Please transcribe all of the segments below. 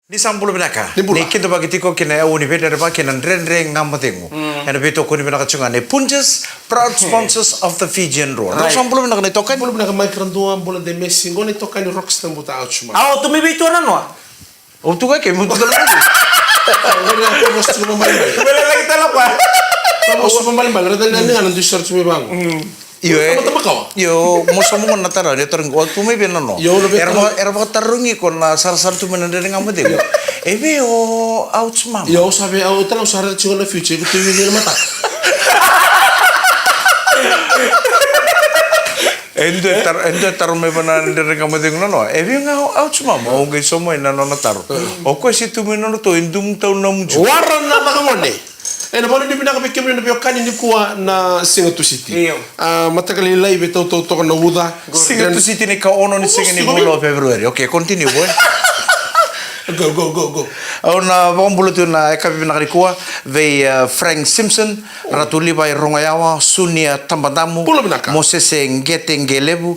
Di sampul binaka. Ni Kita bagi tiko kina uni beda de baki nan ren ngamatengu. Ena beto kuni binaka chunga ne Punjas, proud sponsors of the Fijian Roar. No sampul binaka ne tokan. Sampul binaka mai kranduan bola de Messi ngone tokan ni Rockstar buta outshuma. Ah, tu me bitu na no. O tu ka ke mo tu dala. Ngone ko mo stu mo mai. Bela lagi tala pa. Ko mo mai mai rada nani anan di search me bang. Yo Tama kawa. yo musuh mo na tara dia terang waktu me bena no. Yo, lebih Erba tarungi kon na sar tu mena de ngamatengu. Ebe o outs mam. Yo sabe au tala usara chingo na future ko tuwi ni mata. Ende tar me bana de ngamatengu no. Ebe nga outs mam. O ngai somo ina no na tar. O ko si tu mena no to indum tau na muju. Waran na ngone. Ena bolu di binaka pekemre na biokani ni kuwa na Singatu City. Matakali live to na uda. Singatu City ni ka ono ni singa ni bulo February. Okay, continue boy. Go. Na bombolo tu na ekabi na kuwa ve Frank Simpson ratuli bai rongayawa Sunia Tambadamu Moses Ngete Ngelebu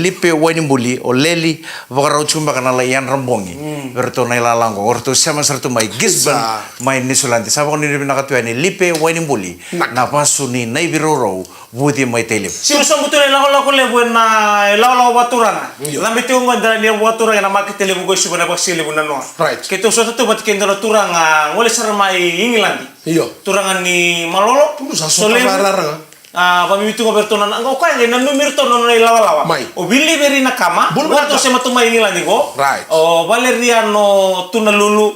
Lipe Wanimbuli o Leli vakarau chumba kana la yan rambongi berto na ilalango orto sama sertu mai Gisban mai Nisulanti sabon ni binaka tu ni Lipe Wanimbuli na pasuni na ibiroro budi mai telep Si usang buto na lako lako lebu na lako waturana. Lambi tu ngandra ni waturana na makite lebu go subana ba sile bu na no. Right. Kito so tu bat kendra turanga ngole sarmai England. Iyo. Turangan ni Malolo. Solem. Pamitu ngoberto na ngo kaya na numirto no na lawa. Mai. O billi beri na kama. Wato se matuma England go. Right. O Valeriano Tunalulu,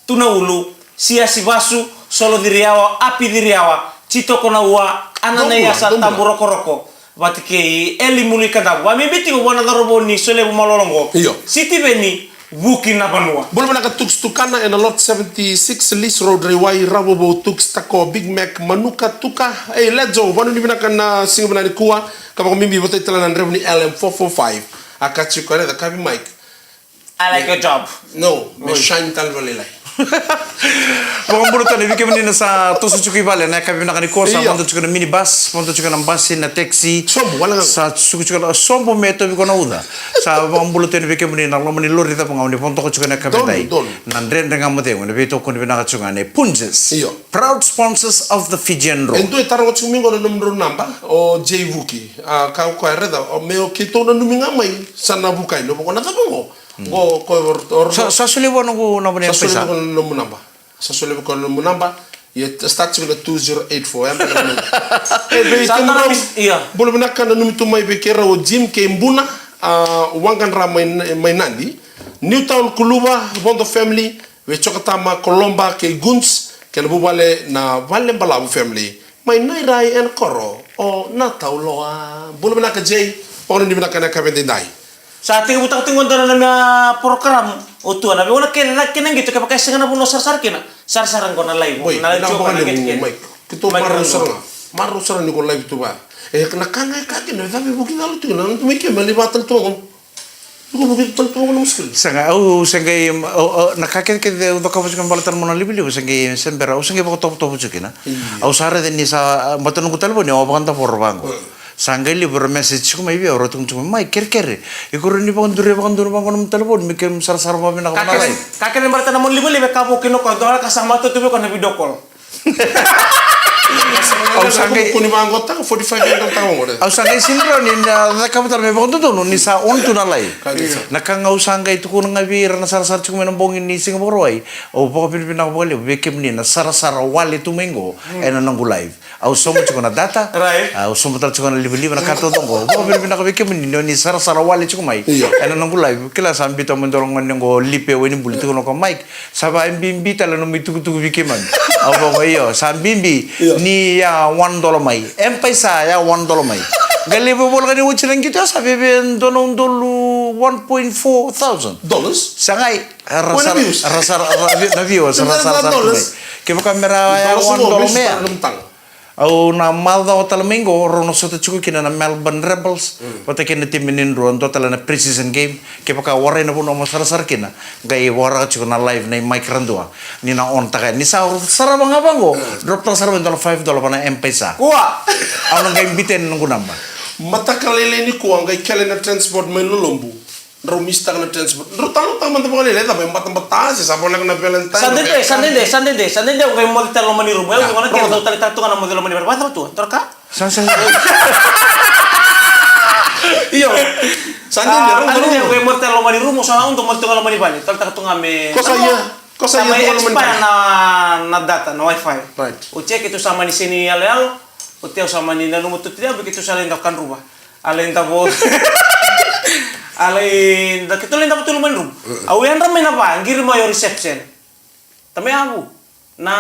Tunaulu, Sia Sibasu, Solo diriawa, Api diriawa, Cito kona ua, anana ya santa roko. Batike eli mulika dabu. Ami biti ko wana darobo ni sole bumalolongo. Iyo. City beni wuki na banua. Bolu binaka tuks tukana in a lot 76 Lis Road Rewai Rabobo tuks tako Big Mac manuka tuka. Hey, let's go. Banu ni binaka na singa binani kuwa kama kumimbi bote itala na revenue LM445. Akachi kwa the kabi mic. I like your job. No, me shine talvalilai. Bombolo tani vike menina sa tosu chuki vale na kabi na kaniko sa ponto chuka na minibus, ponto chuka na bus na taxi. Sombo wala nga. Sa chuka chuka sombo meto viko na uda. Sa bombolo tani vike menina lo mani lori ta pangau ni ponto chuka na kabi dai. Nandren dengan mate ngone vito kon bina chuka ne Punjas. Proud sponsors of the Fijian Roar. Ento etaro chumingo na numero namba o J Vuki. Ka ko reda o meo kito na numinga mai sana bukai no ko na tapongo. Go ko sa sulibo no ko na bani pesa. Sa sulibo no namba. Sa sulibo ko no namba. Ye start with 2084 am Santana iya. Bolo binaka na numitu mai bekera o Jim ke mbuna wangan ra mai nandi. Newtown Kuluba Bondo family we chokatama Kolomba ke Guns ke bubale na Vale Balabu family. Mai nairai en koro o natauloa. Bolo binaka J ono ni binaka na kabende dai. Sa ating butak tingon na na program o tu na wala kena gitu kaya pakai sengan puno sar kena sar-saran ko na live na live ko na kito marusara ni ko live tu ba na kanga ka kin na sabi buki dalu tu na tumike malibatan tu ko buki tu ko muskil sanga nakake ke de do ka buskan balatan mo na libi sanga sembera sanga ko top chukina au sare de ni sa matan ko talbo ni o banta por bango sangai libur message ko mai biar rotung cuma mai ker ikut ni bangun bangun telepon mikir sar mami nak mana kakek yang bertanya mau libur kamu kino kau doa kasama tu tuh kena video call au sangai kuni banggota 45 yang tahu ngode au sangai sindro ni na kamu tar me bangun tu ni sa on tu nalai nakang au sangai tu kun ngabir na sar cuma nambongin ni Singapore ai au pokok pin nak boleh bekem ni na sar wale tu mengo ena nanggu live au somo cuma na data au somo tar cuma live na kartu tonggo pokok pin nak bekem ni sar wale cuma mai ena nanggu live kila sambil tu mendorong nanggo lipe weni buli tu kono mic saba mbimbi tala no mitu bekeman au pokok iyo sambimbi ni ya $1 mai empesa ya $1 mai gali bobol gani wuchiran gitu sabi ben donon dolu $1.4 dollars sangai rasa navios rasa ke kamera ya $1 mea au na malda hotel mingo rono soto chuku kina na Melbourne Rebels pata kina timinin ron total na preseason game ke paka wara na puno mo sar kina gai wara chuku na live na mic randua ni na on taka ni sa sara banga bango drop ta sara $5 pana empesa kuah au na gai biten nunggu namba mata kalele ni kuang gai kele na transport men lombu Romista kana transport. Rutalo tama tama kali leta ba tempat tasi sa bola kana Valentine. Sandende ko mo talo mani rumo. Ko na kaya tali tatu kana mo talo mani ba tu. Terka? San. Iyo. Sandende ko mo talo mani rumo sa untuk mo talo mani bali. Tal tatu ngame. Kosa iya talo mani. Na data na wifi. Right. O check itu sama di sini alel. O teo sama ni nanu mutu tidak begitu salin kan rumah. Alin tabo. Alin da kita lenda betul menrum. Awian ramai apa? Ngir mo yo reception. Tame abu. Na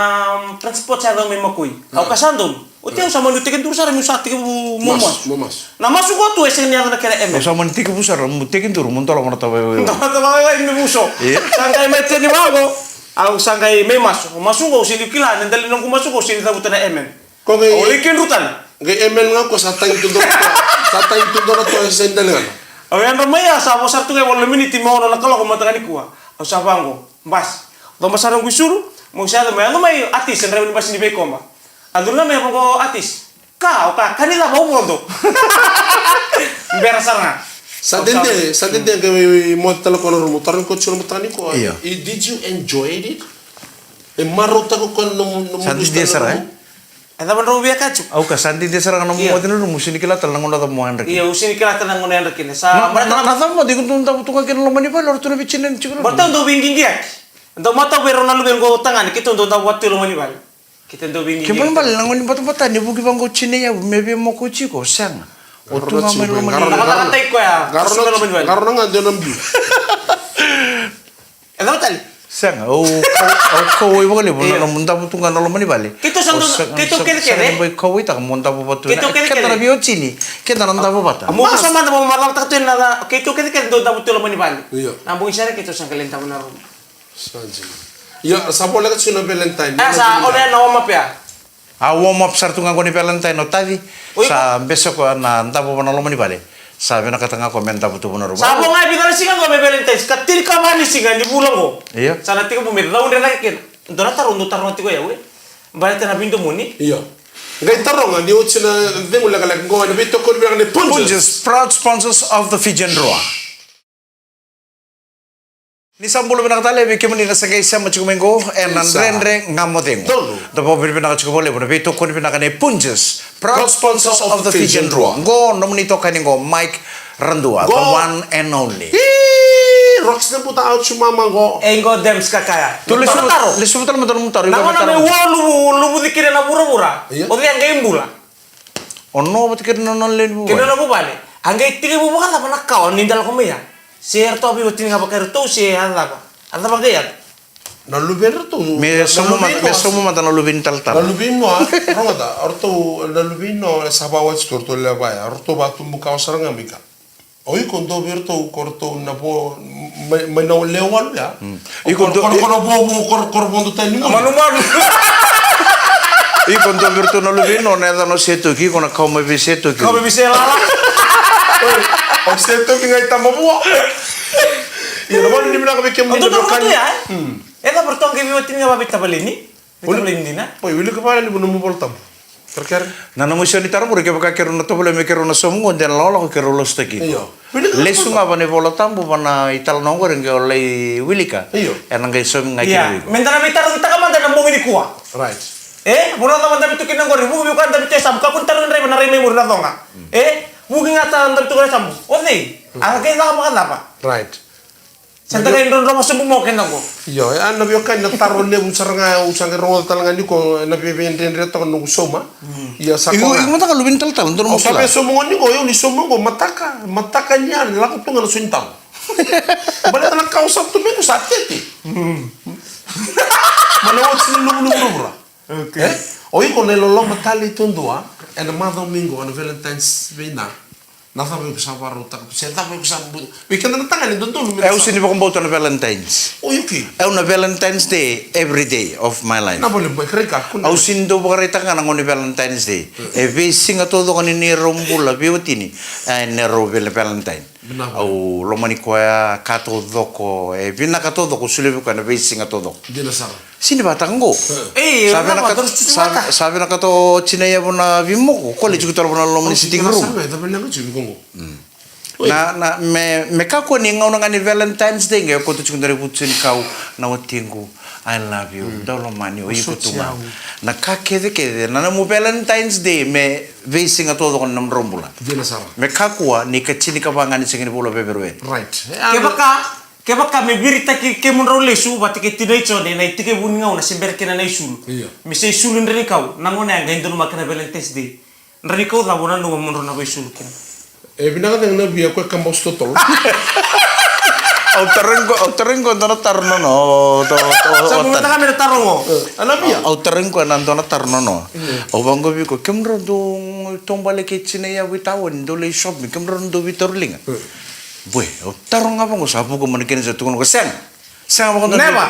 transport saya dong memakui. Au kasandom. O teo sama nu teken tur sare mu sakti bu momos. Na masuk ko tu esen ya na kere em. Sa man tiku pusar mu teken tur mun tolo mana tawe. Tawa ini muso. Sangkai mete ni mago. Au sangkai me masuk. Masuk ko sini kila nendali nang masuk ko sini tabutana emen. Ko ngai Olikin rutan. Ngai emen ngako satay itu to esen dalengan. Awian ramaya sa mo sartu kay wala minute mo na nakalo ko matangani kuha. Au sa bango. Bas. Do masarang gusuru, mo siya may atis en rewin bas ni be koma. Andun na may ko atis. Ka kanila mo bondo. Berasarna. Sadende kay mo telepono mo taron ko chulo matani ko. Iya. Did you enjoy it? E marota ko kon no Santi dia sarai. Ada man rubiya kacu. Au ka santi dia sarang no mo tinu musini kila talang onda mo andre. Iya usini kila tanang ngono yang rekine. Sa Na tamo di kun tunta butunga ken lo mani pa lor tunu bicinen chikulo. Botang do binging dia. Ndo mata bero na lubeng go tangan kita ndo watu lo mani bal. Kita ndo binging. Kembali bal nang ngoni batu ni buki bangko chine ya maybe mo ko chiko sang. Otu ngame lo mani. Nakakata ko ya. Garo nga ndo nambi. Ada tali. Sang ko wo bale bono no munda butunga no lo mani bale. Kita sandu kita kere. Boy ko ita munda bu batu. Kita kere. Kita bio chini. Kita nanda bu bata. Mo sama na mo marlang takto na kita kere ndo da butulo mani bal. Iya. Na bo isara kita sang kalenta mo na ro. Sanji. Ya sapo lagat sino Valentine. Sa ole na o mapya. A warm up sartu ngangoni Valentine no tadi. Sa besok na nda bu bono lo mani bale. Sabi na katanga komenta butu bono ro. Sa bo ngai bigara singa go Valentine. Katil ka mani singa di bulang go. Iya. Sana tiko bumir daun rena ken. Ndona tarundo tarno tiko ya we. Balita na bintu muni. Iya. Ngai taronga ni ochina dengu lagala ngo na bito ko bi ne punjes. Punjes, proud sponsors of the Fijian Roa. Ni sambulo binakatale biki mani na sagay sa machikumengo and andre ngamotengo. The Bobby binakachikubole buna bito ko binakane Punjes, proud sponsors of the Fijian Roa. Go nominito kaningo Mike Randua, the one and only. Rocks na puta out sumama go. Engo dems kakaya. Tulis mo taro. Tulis mo taro mo taro. Nama na me lubu dikire na bura-bura. O di angay imbula. Ono ba't kira na len bu? Kino na bubale. Angay tiri bubu kala pa nakaw nindal ko meya. Share to abi utin nga bakar to share hada ba. Ada ba gaya? Na luber to. Me somo mata na lubin tal tal. Na lubin no rongada. Orto na lubin no sabawa storto le ba. Orto ba tumbu ka saranga mika. Oi kondo berto korto na po may na lewal ya. Kono bo bondo tani mo. Manu. I kondo berto na lubin no na no seto ki kona kau me biseto ki. Kau bisa lala. O seto ki ngai tamo bo. Ya no ni mina ka bekem ni Untuk tu ya. Eda bertong ke biwatin nga babit tabelini. Tabelini na. Oi wili ka pala ni mo boltam. Terkar. Na no musyo ni taro mo ke baka kero na to bole me kero na somo den lolo ko kero los teki. Iyo. Lesu nga ba ni bola tambo pa na ital no ngor nge olay wilika. Iyo. Enang ngai som ngai Iya. kero. Mentara mitaro kita kamanda na mo ni kuha. Right. Muna naman dami tu kinang gori, bugi bukan dami tu sam, kapun tarun rai benar rai mur na tonga. Bugi ngata dami tu sam. Oke, agak kita makan apa? Right. Santa kain ron ron masuk mo kenang ko. Yo, an nabi kan na taron ne usanga rol talanga ni ko nabi venden reto no soma. Ya sako. Igo mata ka lubin tal tal ndo mo O sabe somo ni ko yo ni somo ko mataka niya la ko tunga no suintam. Bale na kausa tu me ko satete. Manawat sin lu. Okay. Oi con el lo matali tundua and the mother domingo on Valentine's Day na. Nasa mo ko sa paruta. Senta mo ko sa weekend na tangan ni dundun. Eu sini pa kumboto na Valentine's. O yuki. Eu na Valentine's Day every day of my life. Na boleh ba kreka kun. Au sindo ba karita nga ngoni Valentine's Day. E vi singa todo kan ni rombula biwatini. Ne ro Valentine. Au lomani ko ya kato doko e vina kato doko sulebu kan vi singa todo. Dina sara. Sini batango. Sabi na kato chinaya bona vimmo ko le chikutar bona lomani sitting room. Sabi na ko chibi kongo. Na me ka ko ni ngau ngani Valentine's Day nge ko tu chundare putsin kau na watingu I love you dolo mani o iko tuma na ka kede na mu Valentine's Day me vesinga todo con nam rombula Dina sara. me ka ko ni ka chini ka bangani singini bolo beberwe Right. Ke baka me birita ke mun role su bati ke tidai chone na itike bun ngau na simber kena na isulu. Iya. Me se isulu ndri kau nangone anga indun makana Valentine's Day. Ndri kau la bona no mun na ba isulu kena. Binaga tang na biya ko kambos totol. au terengo ndona tarno no Sa mo ta kamera tarongo. Ana biya. au terengo na ndona tarno no o bango bi ko kemro do tombale ke chine ya witawan do le shop mi kemro do vitorlinga boy o tarong apa ngo sabu ko man kene jatu ko sen apa ko never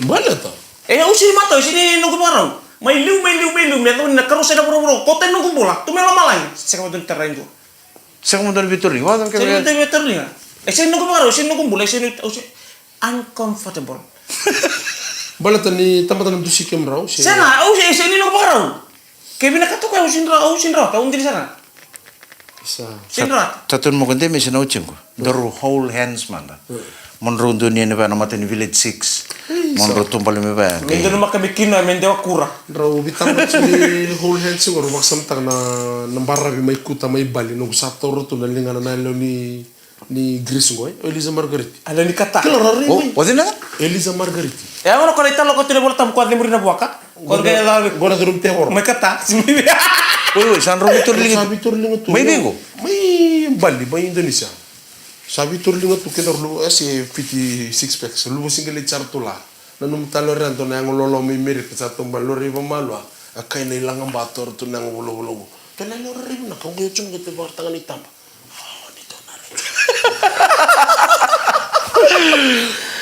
Bala ta. Usini mata usini nunggu barang. Mai liu me to na karo seda bro ko ten nunggu bola. Tu me lo malai. Seka mo terrain tu. sen mo do vitorling wa Seka mo terrain. Sini nunggu barang, sini nunggu bola, sini uncomfortable. Bala ta ni tamata nam dusi kemrao. Sana, sini nunggu barang. Kevin nakato ka usin ra, ta undi sana. Sinrat. tatun mo konde me sino chingo doru whole hands man monro dunia ne ba na mateni village 6 monro tombale me ba Mendo numa kami kina mendewa kura. Rau bitar ni whole hands ngor maksam tang na nambara bi mai kuta mai bali no satoro tu na linga na lo ni Gris ngoy Elisa Margariti. Ala ni kata. Kila rari oh mai. wadina Elisa Margariti. Ya ono kala italo ko tele bolta ko adli murina buaka. Ko ga la Gora durum te hor. me kata. oi san ro vitorling Sabi turlinga tu. May bigo? May bali may Indonesia. Sabi turlinga tu kedor lu ase fiti six packs. Lu single char tula. Nanum taloran to nang lolo mi mir ke sa tombal lo riba malwa. Akai na ilang ang bator to nang wulo. To nang lo riba na kung yung gete bartangan itam.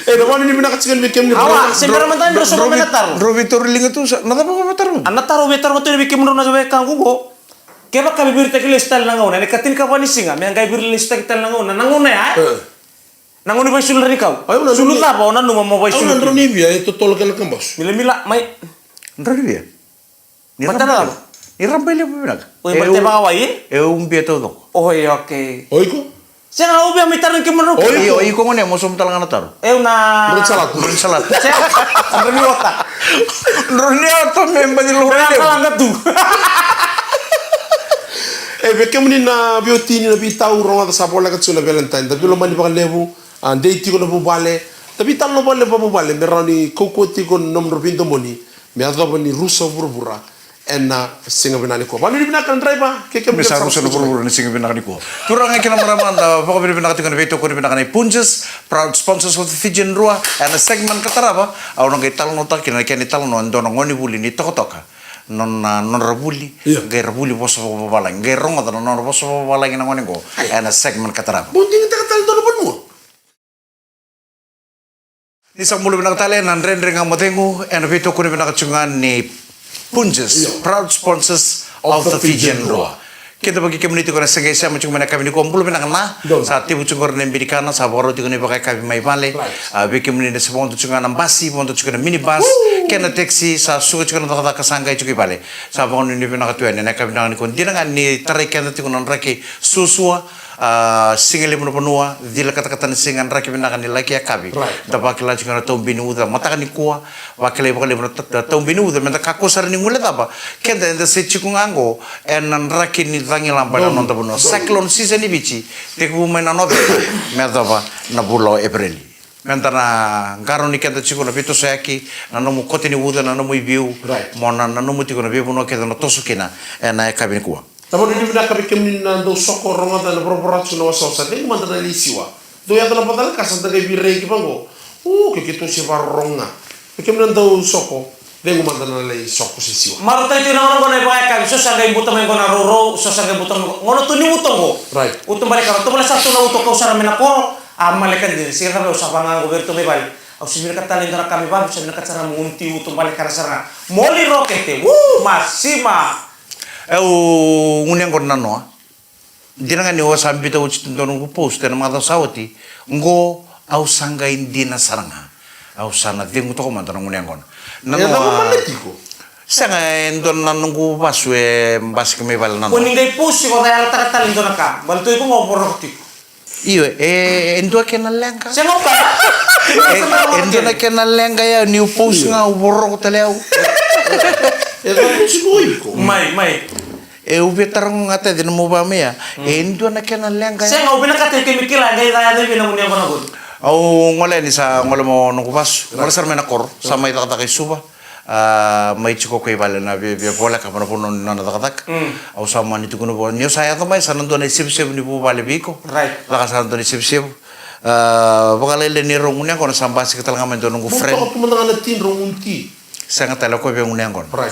Naman ni binakatsikan bikem ni Awa, sembara mantan do so menatar. ro vitorling tu nada pa matar mo Anna taro betar mo tele bikim na jabe kang gugo. Keba ka bibir te kile stal nangaw na katin ka pani singa me ngai bir lista kita nangaw na ya. Nangaw ni ba sul ri kau. Sulut la ba ona no mo ba Ang sul. nandro ni biya ito tol kan kambos. Mila mai ndro dia ni Matara rampele ni rampele pa binag oi barte ba kawai. bieto do Oh oke. Oiko? Siya nga ubi mitar ng kimano. oi ko ngone mo som talang na taro Una Salat. salat Siya ang remiota. ndro ni auto member di luar Kaya kalangkat tu. Bikem ni na biotini na bitau ronga sa bola kat sula Valentine. Tapi lo mani bakal lebu. Date ko na bubale. Tapi tal no bale pa bubale. Meron ni kokoti ko nomro pinto moni. Me adwa ni rusa burbura. Na singa binani ko. Balo ni binakan driver. Keke bisa rusa no buru ni singa binakani ko turang ay kinamaramanda pako binakati ko na veto ko binakani punches proud sponsors of the Fijian Rua and a segment kataraba aw nang ital no ta kina kani tal no ando ngoni buli ni tokotoka non rabuli ngai rabuli boso babala ngai rongo ta non boso babala ngina ngoni ko and a segment kataraba Bunting ta katal do mo. ni sa mulo binakatale nan rendre nga motengu and a veto ko ni binakachungan ni Punches, proud sponsors of the Fijian Rua. Kita bagi community ko na sa gaysa mo chung mana kami ni ko ambulo binang na sa tibu chung ko na Amerikana sa boro ti ko ni bakay kami may bale bagi community na sa ponto chung na basi ponto chung na minibus kena taxi sa suko chung na takata kasangay chung bale sa boro ni pinakatuan na kami na ni ko di na nga ni taray kena ti ko na raki susua singali mo panua dila kata-kata ni singan raki binakan ni laki akabi dapat kila chung na tong binuda mata kan ni kuwa wakilay bakal mo tong binuda menta kakosar ni ngulit apa kenda enda se chikung ango en nan raki ni tangi lampa na nonta puno cyclone season ni bici te ku mena november menta ba na bulo april menta na garo ni kenda chiku na pito sayaki na nomu kote ni uda na nomu ibiu mona na nomu tiko na biu puno kenda na tosukina na akabi ni kuwa Tapos hindi na kami kami na do soko ronga na proporasyon na wasosa. Dahil man na lisiwa. Do yata na padal kasan tagay birey kibango. Kikito si ronga. Kami na do soko. Dahil man na lay soko si siwa. Maruta itu na ko na ba ka so sa gay butang ko na roro so sa gay butang ngono to ni utong ko. Right. Utong balik ka to pala sa to na utong ko sa ramen ako. Malekan din sir ka sa pangang gobyerno may balik. Au simir katalin dara kami ba sa minakatsara munti utong balik ka sa Moli rocket. Masima. Ngunyang ko na no dina nga niwa sabi bitaw doon ko post na mga sawati ngo au sangga hindi na saranga au sana dingo to ko man ngunyang ko Ya, ako manitiko. Sanga endon nanunggu pasu mbas kami bal nan. Kuning gay pusi ko tayo tatal ito na ka. Balto ko mo porokti. Iyo endo kenal lenga. Siya nga pa. Endo na kenal lenga ya new post nga uborok taleo. Mai. Ubetarong ngata din mo ba ya? Endo na kenal lenga. Siya nga ubina ka tayo kimikila gay tayo tayo binangunin ko na ko. Au ngole ni sa ngole mo nunggu pas. Ngole sar mena kor sama ita kata kay suba. May chiko kay bala na bi bola ka pano puno na natatak. Au sama ni tukuno bo. Niyo saya to mai sanan to na sip ni bu bale biko. Right. Laka sanan to ni sip. Bakalele ni rongunya kono sambasi kita ngamen to nunggu friend. Mo to mga natin rongunti. Sanga tala ko be ngunya kono. Right.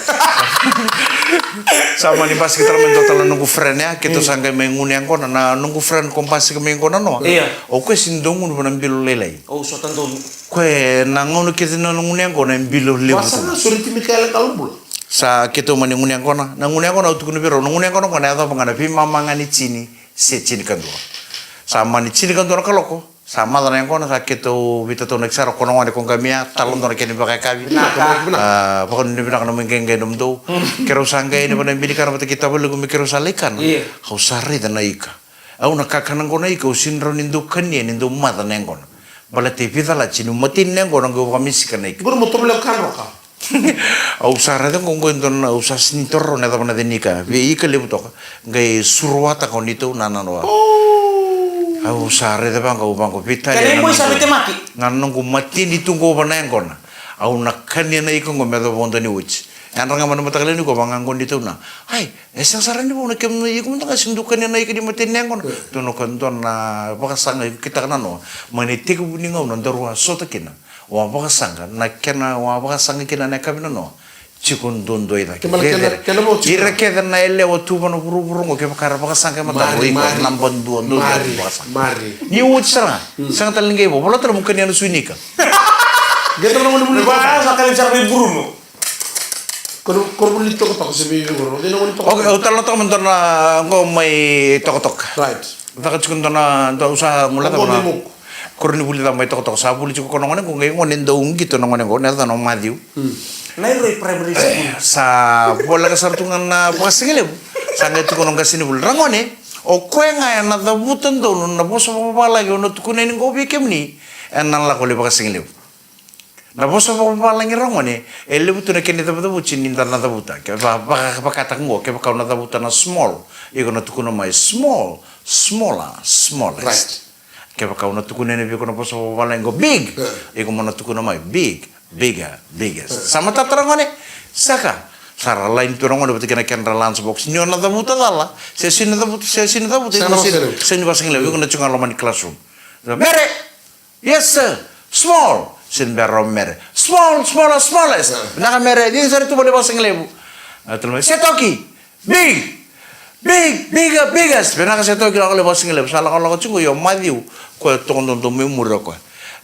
Sama ni pas kita ngamen to tala nunggu friend ya. Kita sangga me ngunya kono na nunggu friend kompasi kami kono no. Iya. O ko sindongun bonan bilu lelai. Oh, so tanto. Kwe nangono kita na ngunya kono bilu lebu. Wasana suriti Mikael kalumbul. Sa kita mani ngunya kono. Na ngunya kono utukunu biro. Ngunya kono kono ada pangana pima mangani chini se chini kandua. Sama ni chini kandua kaloko. Sama dana yang kono sa kita bita to nexaro kono ngane kong kamia talon to kene pakai kabi. Pokon ni bina kana mengeng gendom do. Kero sangga ini pada bili kana mata kita boleh gumi kero salekan. Kau sari dana ika. Au na kakana kono ika usinro nindu kanye nindu mata neng kono. Bala TV tala chini matin neng kono go kamisi kana ika. Buru mo to bele kan roka. Au sara de kongo indon au sa snitorro na dana denika. Ve ika lebu to. Ngai surwata kono itu nanano. Au sare de bangko pita. Kaya mo sabi te maki. Nganong ko mati ni tungo ba na ko na. Au nakanya na iko ngom medo bondo ni uch. Yan nga man matagal ni ko bangang kon dito na. Ay, esang sara ni mo na kem na iko mo ta sindukan na iko di mati na ko. Tuno kan ton na pakasang kita kana no. Maniti ko ni ngom ndaro sota kina. Wa pakasang na kena wa pakasang kina na kabino no. Cikun dondo ida. Kira kira na ele o tuba no buru ngo ke pakara pakasang ke mata iko nambon dondo pakasang. Mari. Ni uch sara. Sang talingay mo. Wala tara mukha niya suinika. Gata mo mo Ba sa kalin sa Bruno. Korbulito ko pa kasi may guro. Di na ko nito. Okay, utang to man na ngo may tokotok. Right. Takot ko na usa mula ta na. Korni buli ta may tokotok sa buli ko kono ngone ko ngay ngone ndong gito na ngone ko na ta no madiu. Nairo primary school. Sa bola ka sartungan na pasingile. Sa ngetu kono gasini bul rangone. O kwenga na dabutan do na boso mabala yo no tukunen ko bikemni. Enan la ko le pasingile. Na boso mabala ngi rangone. Elle butu na kene dabuta bucin ninda na dabuta. Ke ba kata ngo ke ba na dabuta na small. Iko na tukuno mai small, smallest. Right. Ke ba na tukunen bi ko na boso mabala ngo big. Iko mo na tukuno mai biggest. Sama tatarangone saka sara lain tu rangone betul kena kena lunchbox ni ona dabuta dala sesini dabuta seni basing lewi kena cungan loman di classroom mere yes sir small sin berro mere smallest naka mere dia sari tu boleh basing lewu terus setoki biggest benaka setoki la boleh basing lewu salah kalau cungo yo madiu ko tondon to memura ko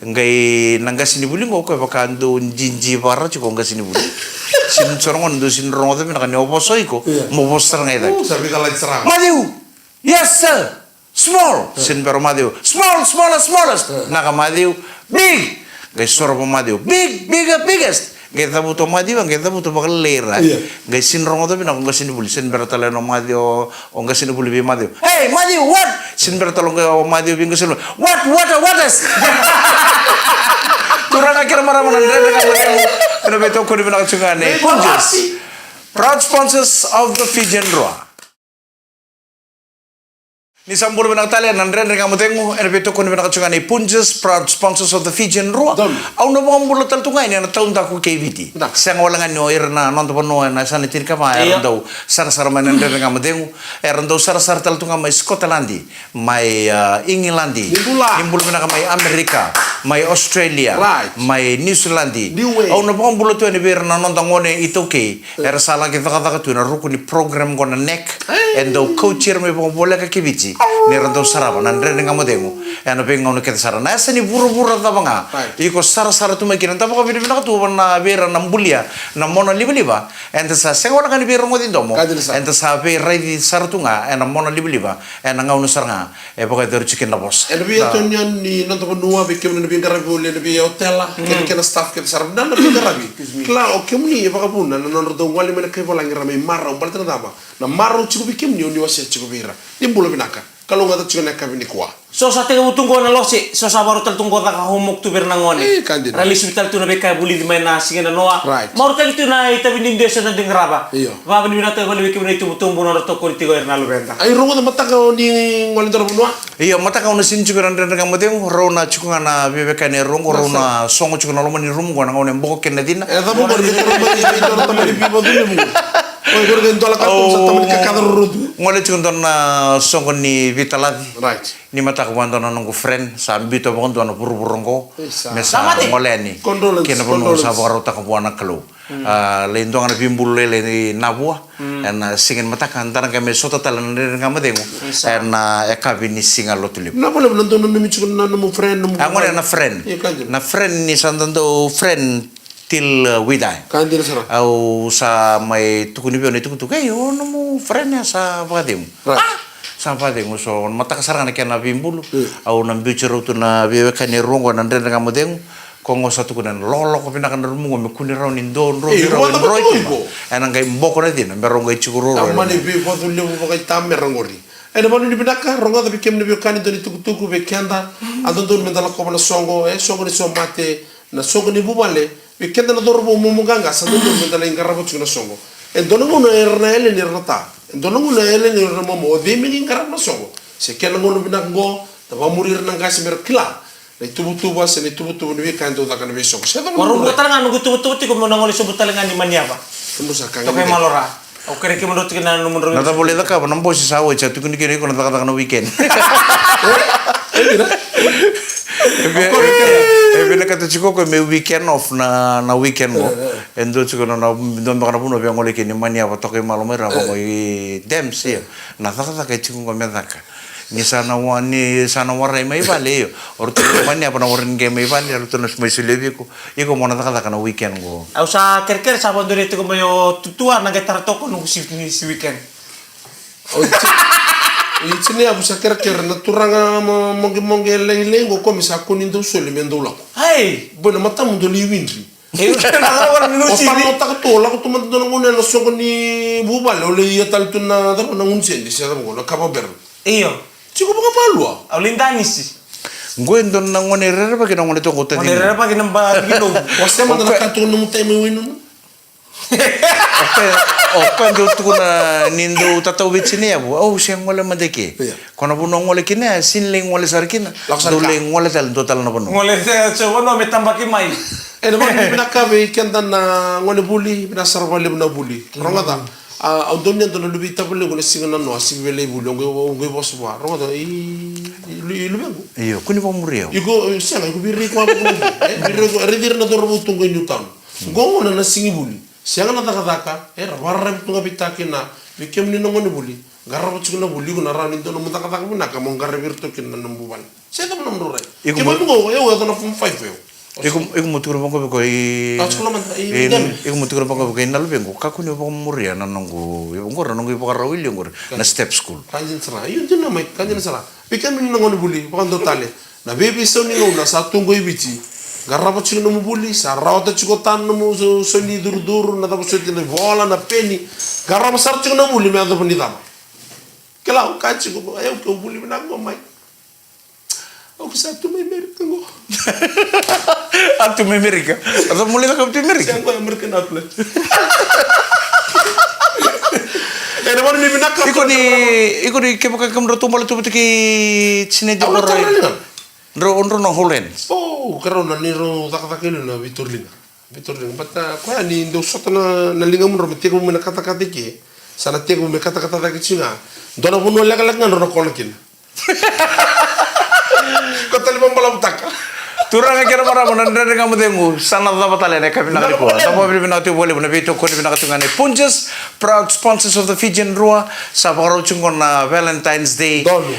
ngai nanggasini buli ngo ko bakando jinji bara chiko ngasini buli sin sorongon do sin rongo te nakani oposo iko mo poster ngai dak Sabi ka lang serang. madiu yes sir small sin pero madiu smallest naka madiu big ngai soro po madiu biggest ngai tabuto madiu ngai tabuto bakal lera ngai sin rongo te nakani ngasini buli sin pero taleno madiu o ngasini buli bi madiu hey madiu what sin pero talong madiu bi ngasini what is Turang akhir marah menandai dengan mereka. Ada betul kau di mana cungane. Punjas, proud sponsors of the Fijian Roa. Ni sambur benang talian nandren dengan kamu tengok. Ada betul kau di mana cungane. Punjas, proud sponsors of the Fijian Roa. Aku nak bawa mulut taltungai ni. Anak tahun tak aku KVT. Siang walangan ni air na nonton penuh na sana tin kama air randau. Sar menandai dengan kamu tengok. Air randau sar taltungai mai Scottlandi, mai Engilandi. Nimbul benang mai Amerika. Mai Australia, mai New Zealand. Au na pang bulo tu ni ber na nonton ngone itu ke. Era salah kita kata tu na ruku ni program kona nek. And the coacher me pang bola ka kibici. ni rantau saraba nan rene ngamo dengo ana pe ngau ket sara na sani buru-buru ta banga iko sara-sara tu makinan ta ko bini tu na bera na bulia na mona liba enta sa sengona kan bera ngodi domo enta sa pe rai di sartunga ena mona liba ena ngau saranga e poka ter chicken la bos ena bi atonyan ni nanto ko nuwa be kemna bi garabi le bi hotel la ken staff ket sara dan bi garabi kla o kemni e poka buna na non do wali mena ke vola ngira me marra un balta dama na marro chiku bi kemni oni wase chiku bira dimbulo binaka kalau ngata chiku na kabini kwa so sa tega utunggo na losi so sa baru tunggo ta ka homok tu bernangoni kandina rali hospital tu na be kay buli di may na sige na noa Right. maru tagi tu na ita binindesa na dingraba Iyo. ba bini binata ko lebi kemna itu tumbo na to ko tigo na lubenta ay rongo da mataka ni ngoli dor bunwa iya mata kau na sin chukuran rene ngamo dengo rona chukunga na bebe kane rongo rona songo chukuna lomani rumu ko na ngone mboko kenne dina e da mo bor bi dor tamari bi bodu mu oy gor gen dola ka to sa tamari ka kadar rodu ngole chukun na songo ni vitaladi right ni mata ko wando na nongo friend sa ambito bo ndo na buru-burungo Isa. mesa Samati. ngole ni Condolence, kena bono condolence. sa baro ta ko buana kelo le ndo na bimbul le ni nabua en singen mata kan tan ka me sota talan ne ngama dengo en e ka bini singa lotulip na bole blan to no mi chukun na mo friend no angone na friend Iya, kanjil. na friend ni sandando friend till widai kandina sara au sa mai tukuni bio ni tuku yo no mo friend ya sa bagadimu right sampai dengo so mata kasarang na kena bimbulu au na bicara tu na biwe kane rongo na ndene ngamo dengo kongo satu kunan lolo ko pinakan rumu me kuni raw ni don ro Eh, ro wala ro ba ro tuloy ana ngai mboko na din mbero ngai chikuro ro amani bi bodu le mo ga tamme rangori ene bonu ni binaka ronga da bi kemne bi kani doni tuku tuku be kenda adon don mendala ko na songo e songo ni somate na songo ni bubale bi kenda na dorbo mo mo ganga sa don mendala ingarabo chuna songo en dono ngono erna ele ni rata en dono ngono ele ni ramo mo de mi ingarabo na songo se kena ngono binak ngo ta ba murir nang kasi mer kila na tubu-tubu asa ni tubu-tubu ni kan do da kan be songo se da waru mo butar nga nugu tubuti ko mo nangoli subutal nga ni maniaba tumu sa kan to kay malora o kere ke mo dot kina no mo na ta boleh taka nam bosi sawo cha tukuni kini ko na taka na weekend ebe na kata chiko ko me weekend off na weekend go endo chiko na don bakana puno be ngole kini mania ba toke malomera ba ko i dem sia na taka taka chiko ko me taka ni sana warai mai vale yo orto mania pa na warin game mai vale orto nos mai sulevi ko iko mo na taka na weekend go au sa ker sa bondo rete ko mo tutua na getar to ko no si weekend Ini abu sakir kira na turanga monge lengo komi sa kunin do soli mendo la. hai Bona mata mundo li windri. e na war no O si pa no ta to la ko tuman do ngone na songo ni buba le ole ya tal tuna da na unse di sa mo na kaba ber. iyo Chiko ba palua. au lindani si nguen don na ngone rere pa kina ngone to ko mo tadi nere pa kinamba gino O se mo na kanto no mutay mo winu. Opa ndo tukuna nindo tatau bitsini ya bu oh siang ngole madeke Iya. kono bu ngole kina sinling ngole sarkina Laksana. dole ngole tal total na bono ngole se wono me tambaki mai E na ba ni binaka be kenda na ngone buli bina sarwa le na buli. Ronga ta. A donya do lubi tabule ngone singa no asig le buli ngo bosu wa. Ronga ta i lu bengo. iyo kuni bo murio Igo sanga igo birri ko abu birri ko redir na dor butung ko nyutan gongo na singi buli sanga na taka era warra tunga bitaki na bikem ni ngone buli garra bucu na buli ko na rani do no taka taka buna ka mon garra birto kin na numbuban se da nam rore Igo ke mo- mo ngo yo da na fum 5 yo iku muturo bongo ko i Ah, sekolah man, dem. iku muturo bongo ko inal bengo kakuni bo murio na nongo ngor nongo ibo karawil ngor na step school kanjin sara iyo dina mai kanjin sara bikem ni ngone buli ko ndo tale na baby so ni ngona sa tungo ibiti garra bucu na buli sa rawta chiko tan mo so ni dur na da bucu ni vola na peni garra besar chiko na buli me ado penita kela ka chiko ayo ko buli na ngo mai o sa tu mai merka ngo atu me Amerika atau mulai ka tu Amerika siang ko amerika na ple e na ni binaka iko di ke buka kam roto mala tu ki sine di Awal boro taralingan. ro no holen oh karona ni ro tak na vitorlinga bata ko ni ndo sota na linga mun ro meteko mun kata ke sana teko mun kata ke chinga dona bunu lag ngan ro kolkin ko tali bambala butaka Turang kira mara mo nandre nga mo dengu sana da batale ne kapina ko. Tapo bibina tu bole mo bito ko bibina katungane Punjas, proud sponsors of the Fijian Rua sa pagaro chungon na Valentine's Day. Dolu.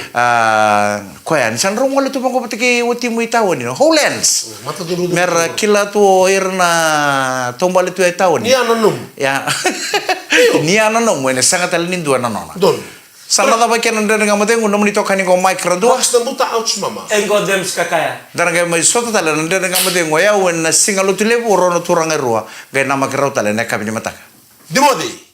Koyan san ro ngole tu mo patike uti mo itawon no. Hollands. Mata dulu. Mer kila tu irna tombali tu itawon. Ni ananum. Ya. Ni ananum mo ne sangat alinin dua nanona. Don. Sana da bakian nandre nga mo dengu no mo nitokani ko mic rado. Mas na buta ouch mama. Enggo dem skakaya. Dan ga mai sota tala nande nga made ngoya wen singalu tule uro no turanga rua ga nama kerau tala ne kabini mataka. Dimodi.